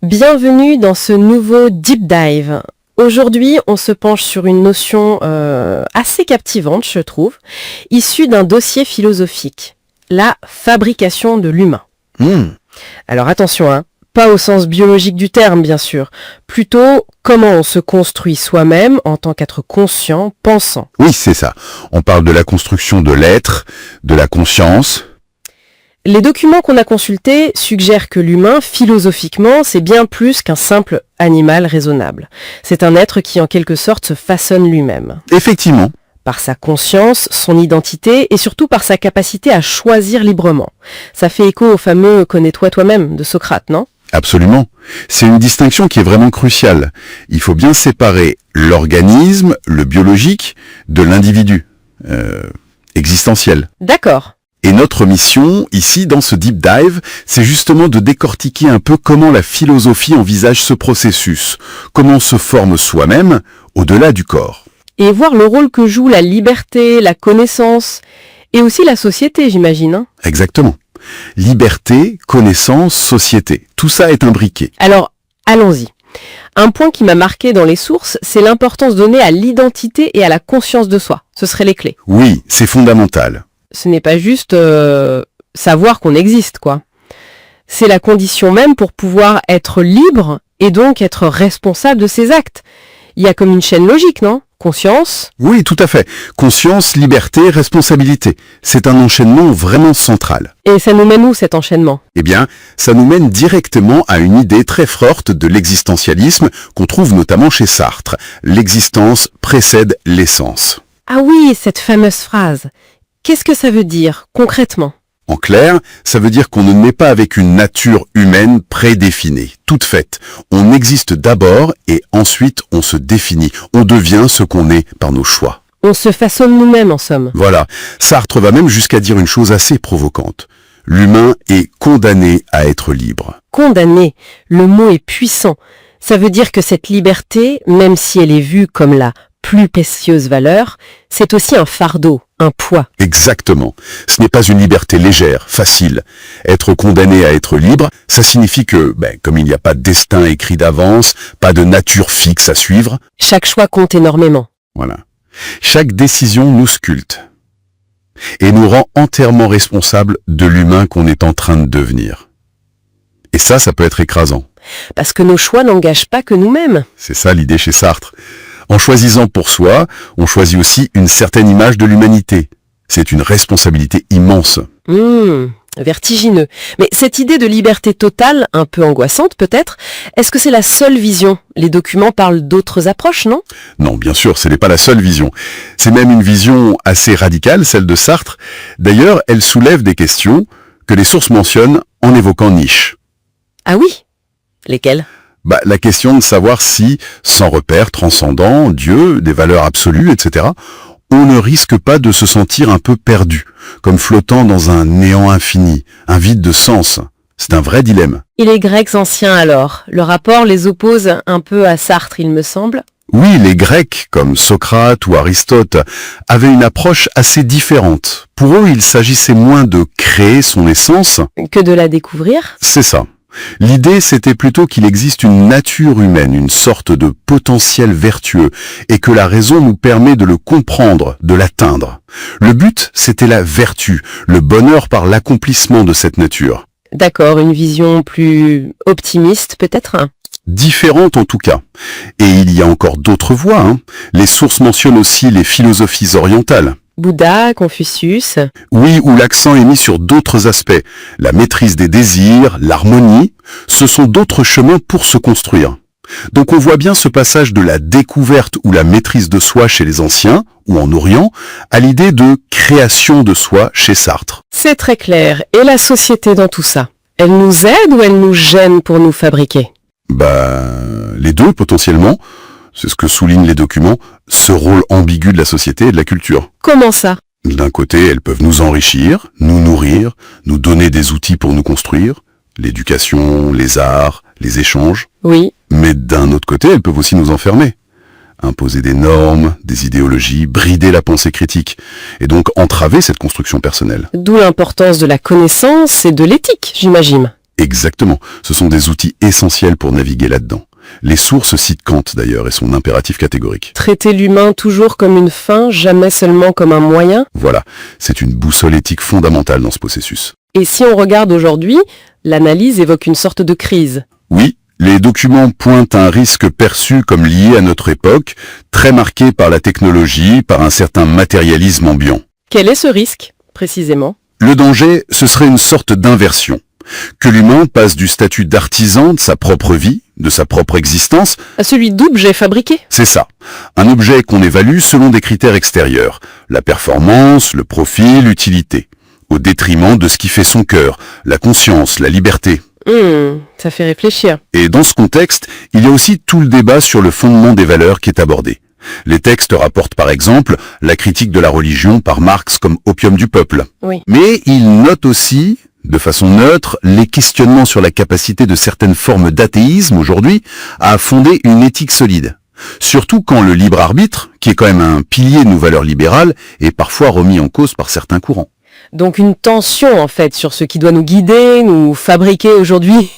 Bienvenue dans ce nouveau Deep Dive. Aujourd'hui, on se penche sur une notion assez captivante, je trouve, issue d'un dossier philosophique, la fabrication de l'humain. Alors attention, pas au sens biologique du terme, bien sûr, plutôt comment on se construit soi-même en tant qu'être conscient, pensant. Oui, c'est ça. On parle de la construction de l'être, de la conscience. Les documents qu'on a consultés suggèrent que l'humain, philosophiquement, c'est bien plus qu'un simple animal raisonnable. C'est un être qui, en quelque sorte, se façonne lui-même. Effectivement. Par sa conscience, son identité et surtout par sa capacité à choisir librement. Ça fait écho au fameux « connais-toi toi-même » de Socrate, non ? Absolument. C'est une distinction qui est vraiment cruciale. Il faut bien séparer l'organisme, le biologique, de l'individu existentiel. D'accord. Et notre mission, ici, dans ce deep dive, c'est justement de décortiquer un peu comment la philosophie envisage ce processus, comment on se forme soi-même au-delà du corps. Et voir le rôle que joue la liberté, la connaissance, et aussi la société, j'imagine. Exactement. Liberté, connaissance, société, tout ça est imbriqué. Alors, allons-y. Un point qui m'a marqué dans les sources, c'est l'importance donnée à l'identité et à la conscience de soi. Ce seraient les clés. Oui, c'est fondamental. Ce n'est pas juste savoir qu'on existe, quoi. C'est la condition même pour pouvoir être libre et donc être responsable de ses actes. Il y a comme une chaîne logique, non ? Conscience ? Oui, tout à fait. Conscience, liberté, responsabilité. C'est un enchaînement vraiment central. Et ça nous mène où, cet enchaînement ? Eh bien, ça nous mène directement à une idée très forte de l'existentialisme qu'on trouve notamment chez Sartre. L'existence précède l'essence. Ah oui, cette fameuse phrase. Qu'est-ce que ça veut dire, concrètement ? En clair, ça veut dire qu'on ne naît pas avec une nature humaine prédéfinie, toute faite. On existe d'abord et ensuite on se définit. On devient ce qu'on est par nos choix. On se façonne nous-mêmes, en somme. Voilà. Sartre va même jusqu'à dire une chose assez provocante. L'humain est condamné à être libre. Condamné, le mot est puissant. Ça veut dire que cette liberté, même si elle est vue comme la plus précieuse valeur, c'est aussi un fardeau, un poids. Exactement. Ce n'est pas une liberté légère, facile. Être condamné à être libre, ça signifie que, comme il n'y a pas de destin écrit d'avance, pas de nature fixe à suivre. Chaque choix compte énormément. Voilà. Chaque décision nous sculpte et nous rend entièrement responsables de l'humain qu'on est en train de devenir. Et ça peut être écrasant. Parce que nos choix n'engagent pas que nous-mêmes. C'est ça l'idée chez Sartre. En choisissant pour soi, on choisit aussi une certaine image de l'humanité. C'est une responsabilité immense. Vertigineux. Mais cette idée de liberté totale, un peu angoissante peut-être, est-ce que c'est la seule vision ? Les documents parlent d'autres approches, non ? Non, bien sûr, ce n'est pas la seule vision. C'est même une vision assez radicale, celle de Sartre. D'ailleurs, elle soulève des questions que les sources mentionnent en évoquant Nietzsche. Ah oui ? Lesquelles ? La question de savoir si, sans repère transcendant, Dieu, des valeurs absolues, etc., on ne risque pas de se sentir un peu perdu, comme flottant dans un néant infini, un vide de sens. C'est un vrai dilemme. Et les Grecs anciens alors ? Le rapport les oppose un peu à Sartre, il me semble. Oui, les Grecs, comme Socrate ou Aristote, avaient une approche assez différente. Pour eux, il s'agissait moins de créer son essence que de la découvrir. C'est ça. L'idée, c'était plutôt qu'il existe une nature humaine, une sorte de potentiel vertueux, et que la raison nous permet de le comprendre, de l'atteindre. Le but, c'était la vertu, le bonheur par l'accomplissement de cette nature. D'accord, une vision plus optimiste peut-être ? Différente en tout cas. Et il y a encore d'autres voies. Les sources mentionnent aussi les philosophies orientales. Bouddha, Confucius. Oui, où l'accent est mis sur d'autres aspects. La maîtrise des désirs, l'harmonie, ce sont d'autres chemins pour se construire. Donc on voit bien ce passage de la découverte ou la maîtrise de soi chez les anciens, ou en Orient, à l'idée de création de soi chez Sartre. C'est très clair. Et la société dans tout ça ? Elle nous aide ou elle nous gêne pour nous fabriquer ? Les deux potentiellement. C'est ce que soulignent les documents, ce rôle ambigu de la société et de la culture. Comment ça ? D'un côté, elles peuvent nous enrichir, nous nourrir, nous donner des outils pour nous construire, l'éducation, les arts, les échanges. Oui. Mais d'un autre côté, elles peuvent aussi nous enfermer, imposer des normes, des idéologies, brider la pensée critique, et donc entraver cette construction personnelle. D'où l'importance de la connaissance et de l'éthique, j'imagine. Exactement, ce sont des outils essentiels pour naviguer là-dedans. Les sources citent Kant d'ailleurs et son impératif catégorique. Traiter l'humain toujours comme une fin, jamais seulement comme un moyen. Voilà, c'est une boussole éthique fondamentale dans ce processus. Et si on regarde aujourd'hui, l'analyse évoque une sorte de crise. Oui, les documents pointent un risque perçu comme lié à notre époque, très marqué par la technologie, par un certain matérialisme ambiant. Quel est ce risque, précisément ? Le danger, ce serait une sorte d'inversion. Que l'humain passe du statut d'artisan de sa propre vie, de sa propre existence, À celui d'objet fabriqué. c'est ça. Un objet qu'on évalue selon des critères extérieurs. La performance, le profit, l'utilité. Au détriment de ce qui fait son cœur, la conscience, la liberté. Ça fait réfléchir. Et dans ce contexte, il y a aussi tout le débat sur le fondement des valeurs qui est abordé. Les textes rapportent par exemple la critique de la religion par Marx comme opium du peuple. Oui. Mais ils notent aussi, de façon neutre, les questionnements sur la capacité de certaines formes d'athéisme aujourd'hui à fonder une éthique solide. Surtout quand le libre arbitre, qui est quand même un pilier de nos valeurs libérales, est parfois remis en cause par certains courants. Donc une tension en fait sur ce qui doit nous guider, nous fabriquer aujourd'hui.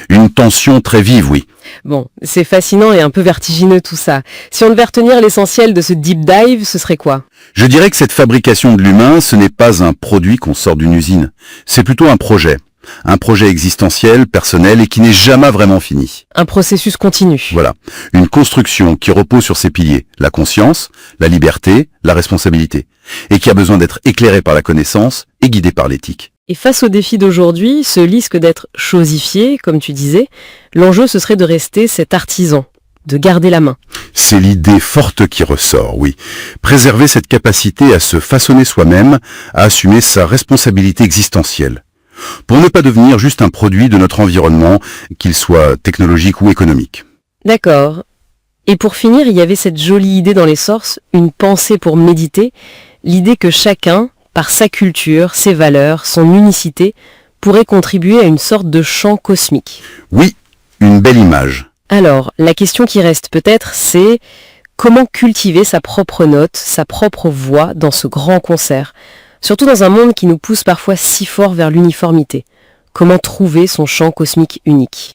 Une tension très vive, oui. Bon, c'est fascinant et un peu vertigineux tout ça. Si on devait retenir l'essentiel de ce deep dive, ce serait quoi ? Je dirais que cette fabrication de l'humain, ce n'est pas un produit qu'on sort d'une usine. C'est plutôt un projet. Un projet existentiel, personnel et qui n'est jamais vraiment fini. Un processus continu. Voilà. Une construction qui repose sur ses piliers. La conscience, la liberté, la responsabilité. Et qui a besoin d'être éclairée par la connaissance et guidée par l'éthique. Et face aux défis d'aujourd'hui, ce risque d'être chosifié, comme tu disais, l'enjeu ce serait de rester cet artisan, de garder la main. C'est l'idée forte qui ressort, oui. Préserver cette capacité à se façonner soi-même, à assumer sa responsabilité existentielle. Pour ne pas devenir juste un produit de notre environnement, qu'il soit technologique ou économique. D'accord. Et pour finir, il y avait cette jolie idée dans les sources, une pensée pour méditer, l'idée que chacun, par sa culture, ses valeurs, son unicité, pourrait contribuer à une sorte de chant cosmique. Oui, une belle image. Alors, la question qui reste peut-être, c'est comment cultiver sa propre note, sa propre voix dans ce grand concert ? Surtout dans un monde qui nous pousse parfois si fort vers l'uniformité. Comment trouver son chant cosmique unique ?